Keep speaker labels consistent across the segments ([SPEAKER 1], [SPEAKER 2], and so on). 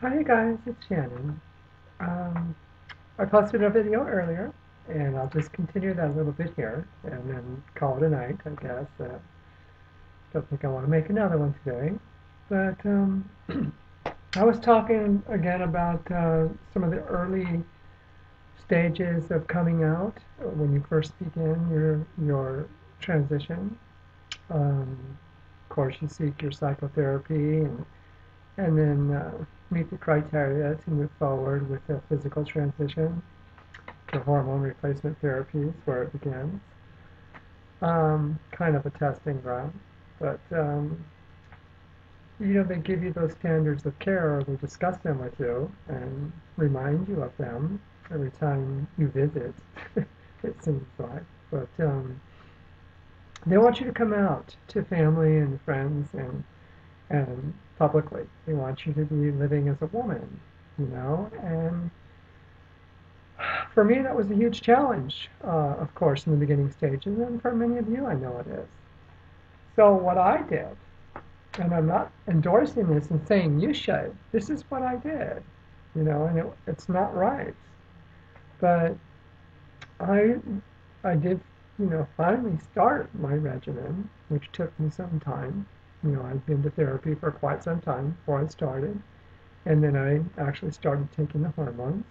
[SPEAKER 1] Hi guys, it's Shannon. Um, I posted a video earlier, and I'll just continue that a little bit here, and then call it a night, I guess. Don't think I want to make another one today. But I was talking again about some of the early stages of coming out when you first begin your transition. Um, of course, you seek your psychotherapy and then meet the criteria to move forward with the physical transition. The hormone replacement therapy is where it begins. Kind of a testing ground, but they give you those standards of care, or they discuss them with you and remind you of them every time you visit. It seems like, but they want you to come out to family and friends and publicly. They want you to be living as a woman, and for me, that was a huge challenge, of course, in the beginning stages, and for many of you, I know it is. So, what I did, and I'm not endorsing this and saying you should, this is what I did, and it's not right. But I, I did, finally start my regimen, which took me some time. I'd been to therapy for quite some time before I started, and then I actually started taking the hormones.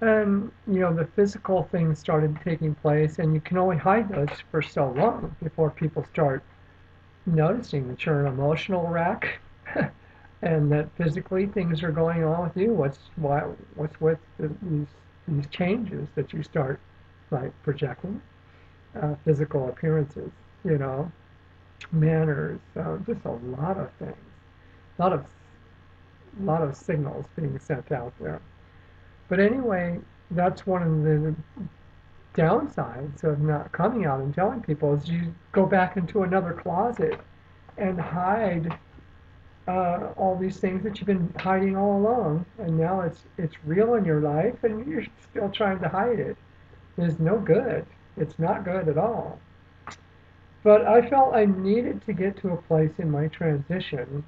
[SPEAKER 1] And, the physical things started taking place, and you can only hide those for so long before people start noticing that you're an emotional wreck and that physically things are going on with you. What's with these changes that you start like projecting? Physical appearances, you know, manners, just a lot of things, a lot of signals being sent out there. But anyway, that's one of the downsides of not coming out and telling people is you go back into another closet and hide all these things that you've been hiding all along, and now it's real in your life, and you're still trying to hide it. It's no good. It's not good at all. But I felt I needed to get to a place in my transition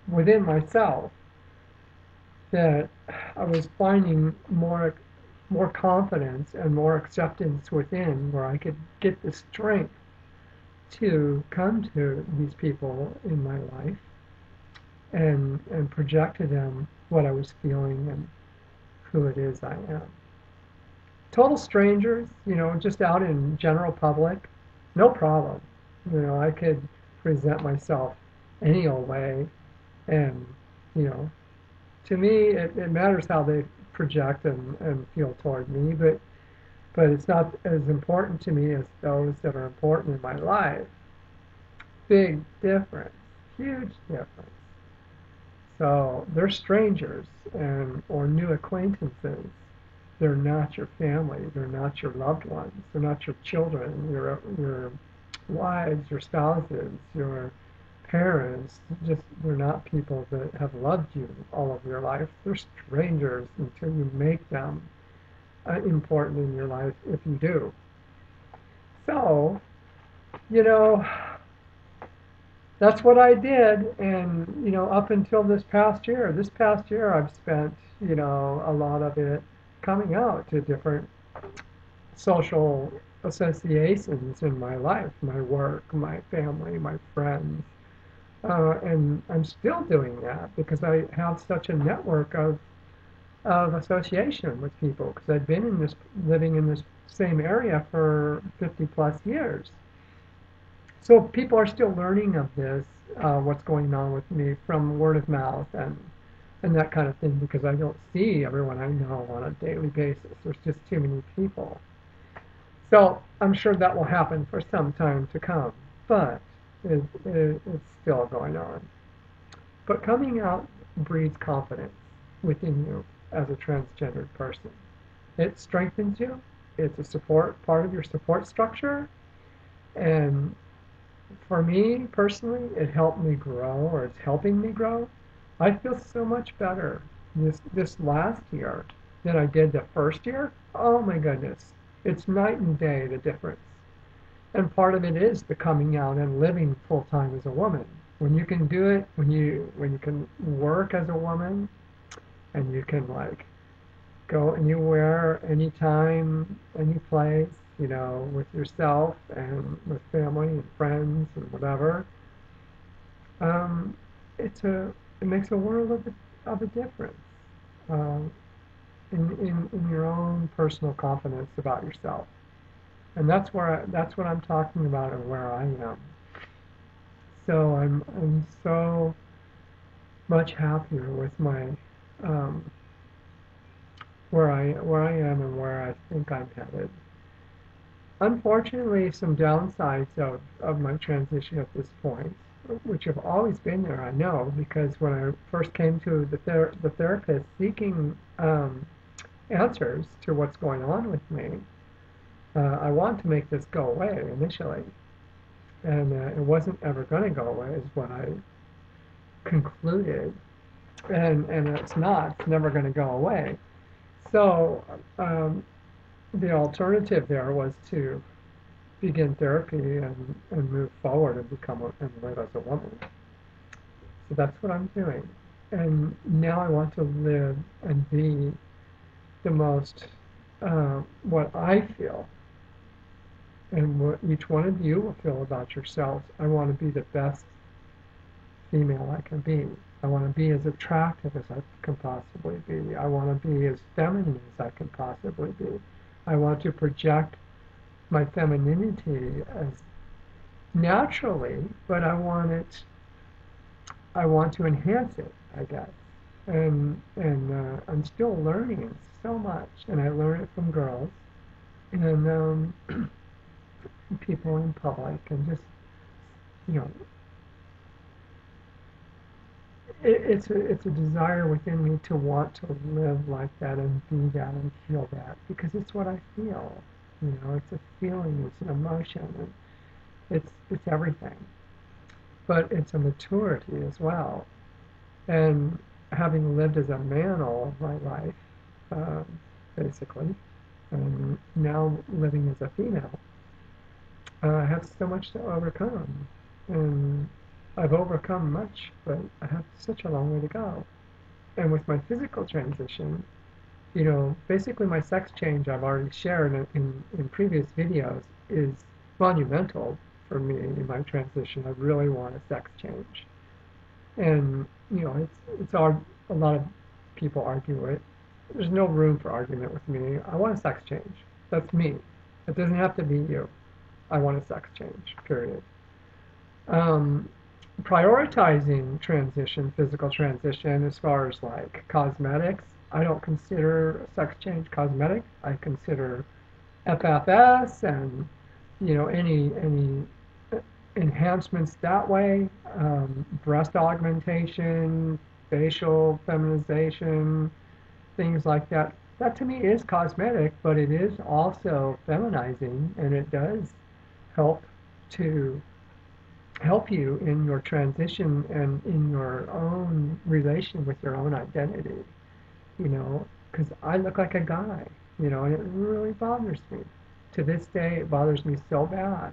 [SPEAKER 1] within myself that I was finding more confidence and more acceptance within where I could get the strength to come to these people in my life and project to them what I was feeling and who it is I am. Total strangers, just out in general public, no problem. I could present myself any old way, and you know, to me, it matters how they project and feel toward me, but it's not as important to me as those that are important in my life. Big difference, huge difference. So they're strangers and or new acquaintances. They're not your family. They're not your loved ones. They're not your children, your wives, your spouses, your parents. Just they're not people that have loved you all of your life. They're strangers until you make them important in your life if you do. So, you know, that's what I did. And, up until this past year, I've spent, a lot of it coming out to different social associations in my life, my work, my family, my friends. And I'm still doing that because I have such a network of association with people because I've been living in this same area for 50 plus years. So people are still learning of this, what's going on with me from word of mouth and that kind of thing because I don't see everyone I know on a daily basis. There's just too many people. So I'm sure that will happen for some time to come, but it's still going on. But coming out breeds confidence within you as a transgendered person. It strengthens you. It's a support part of your support structure, and for me personally, it helped me grow, or it's helping me grow. I feel so much better this last year than I did the first year. Oh my goodness, it's night and day the difference. And part of it is the coming out and living full time as a woman. when you can do it, when you can work as a woman, and you can like go anywhere, anytime, any place, with yourself and with family and friends and whatever, um, it makes a world of a difference um, in your own personal confidence about yourself. And that's what I'm talking about and where I am. So I'm so much happier with my um, where I am and where I think I'm headed. Unfortunately, some downsides of my transition at this point, which have always been there, I know, because when I first came to the therapist seeking answers to what's going on with me, I wanted to make this go away initially, and it wasn't ever going to go away, is what I concluded, and it's not. It's never going to go away. So the alternative there was to begin therapy and move forward and and live as a woman. So that's what I'm doing. And now I want to live and be the most, what I feel, and what each one of you will feel about yourselves. I want to be the best female I can be. I want to be as attractive as I can possibly be. I want to be as feminine as I can possibly be. I want to project my femininity as naturally, but I want to enhance it, I guess. And I'm still learning so much, and I learn it from girls and people in public, and just you know, it's a desire within me to want to live like that and be that and feel that because it's what I feel. It's a feeling, it's an emotion, and it's everything. But it's a maturity as well. And having lived as a man all of my life, um, basically, and now living as a female, I have so much to overcome. And I've overcome much, but I have such a long way to go. And with my physical transition, basically my sex change I've already shared in previous videos is monumental for me in my transition. I really want a sex change. And, a lot of people argue it. There's no room for argument with me. I want a sex change. That's me. It doesn't have to be you. I want a sex change, period. Um, Prioritizing transition, physical transition, as far as like cosmetics, I don't consider sex change cosmetic. I consider FFS and any enhancements that way, breast augmentation, facial feminization, things like that. That to me is cosmetic, but it is also feminizing, and it does help to help you in your transition and in your own relation with your own identity, because I look like a guy, and it really bothers me. To this day, it bothers me so bad.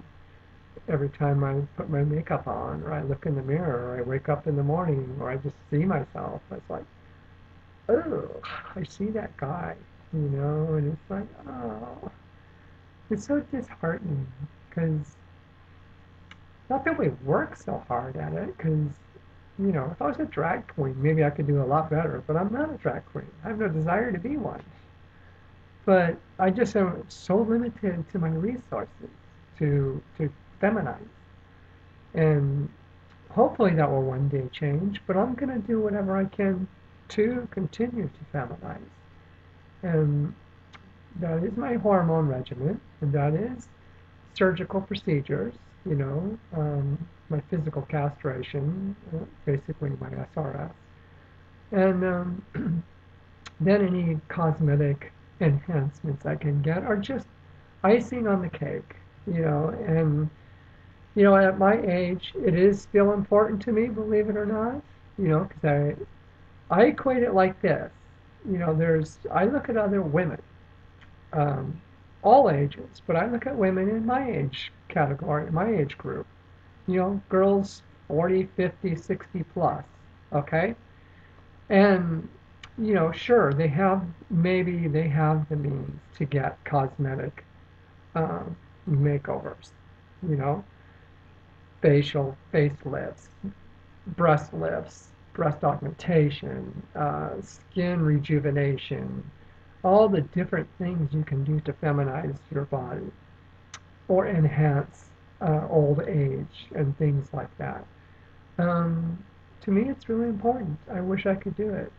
[SPEAKER 1] Every time I put my makeup on, or I look in the mirror, or I wake up in the morning, or I just see myself, it's like, oh, I see that guy, and it's like, oh, it's so disheartening, because not that we work so hard at it, because, if I was a drag queen, maybe I could do a lot better, but I'm not a drag queen. I have no desire to be one. But I just am so limited to my resources to feminize. And hopefully that will one day change, but I'm going to do whatever I can to continue to feminize. And that is my hormone regimen, and that is surgical procedures, my physical castration, basically my SRS, and then any cosmetic enhancements I can get are just icing on the cake, and at my age, it is still important to me, believe it or not, because I equate it like this, I look at other women, um, all ages, but I look at women in my age category, my age group, girls 40, 50, 60 plus. Okay? And, sure, maybe they have the means to get cosmetic um, makeovers, you know, facial facelifts, breast lifts, breast augmentation, skin rejuvenation, all the different things you can do to feminize your body or enhance old age and things like that. Um, to me, it's really important. I wish I could do it.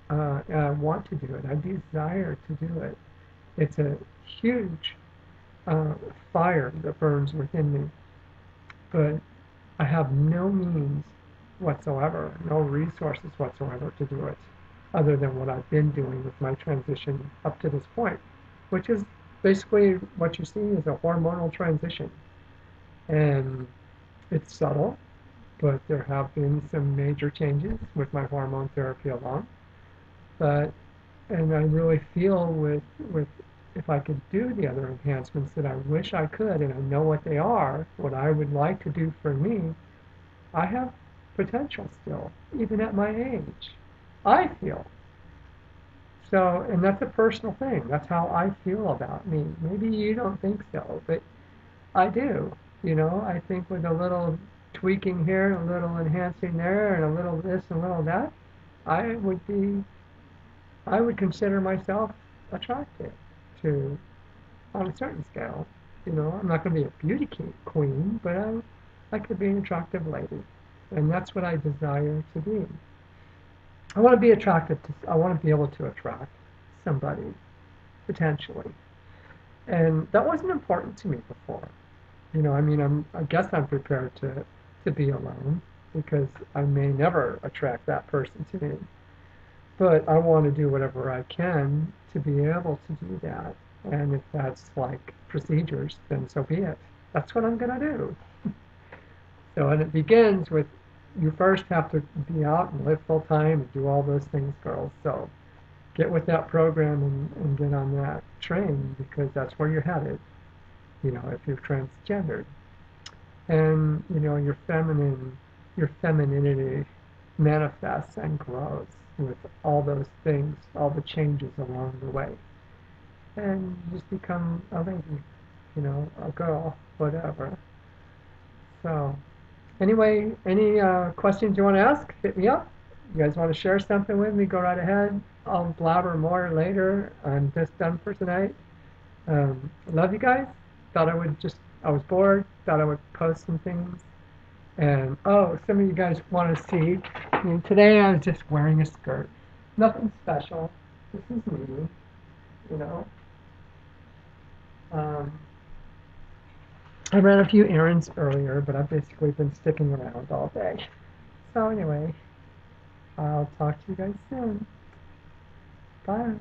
[SPEAKER 1] I want to do it. I desire to do it. It's a huge uh, fire that burns within me, but I have no means whatsoever, no resources whatsoever to do it, other than what I've been doing with my transition up to this point, which is basically what you see is a hormonal transition. And it's subtle, but there have been some major changes with my hormone therapy alone. But and I really feel with if I could do the other enhancements that I wish I could, and I know what they are, what I would like to do for me, I have potential still, even at my age. I feel. So, and that's a personal thing. That's how I feel about me. Maybe you don't think so, but I do. I think with a little tweaking here, a little enhancing there, and a little this and a little that, I would be, I would consider myself attractive to, on a certain scale. I'm not going to be a beauty queen, but I could be an attractive lady. And that's what I desire to be. I want to be I want to be able to attract somebody, potentially. And that wasn't important to me before. I mean, I guess I'm prepared to be alone because I may never attract that person to me. But I want to do whatever I can to be able to do that. And if that's like procedures, then so be it. That's what I'm going to do. So, and it begins with you first have to be out and live full time and do all those things, girls. So get with that program and get on that train because that's where you're headed, if you're transgendered. And, your femininity manifests and grows with all those things, all the changes along the way. And you just become a lady, a girl, whatever. So, anyway, any questions you want to ask, hit me up. You guys want to share something with me, go right ahead. I'll blabber more later. I'm just done for tonight. Love you guys. I was bored, thought I would post some things. And, oh, some of you guys want to see. I mean, today I was just wearing a skirt. Nothing special. This is me, you know. Um, I ran a few errands earlier, but I've basically been sticking around all day. So anyway, I'll talk to you guys soon. Bye.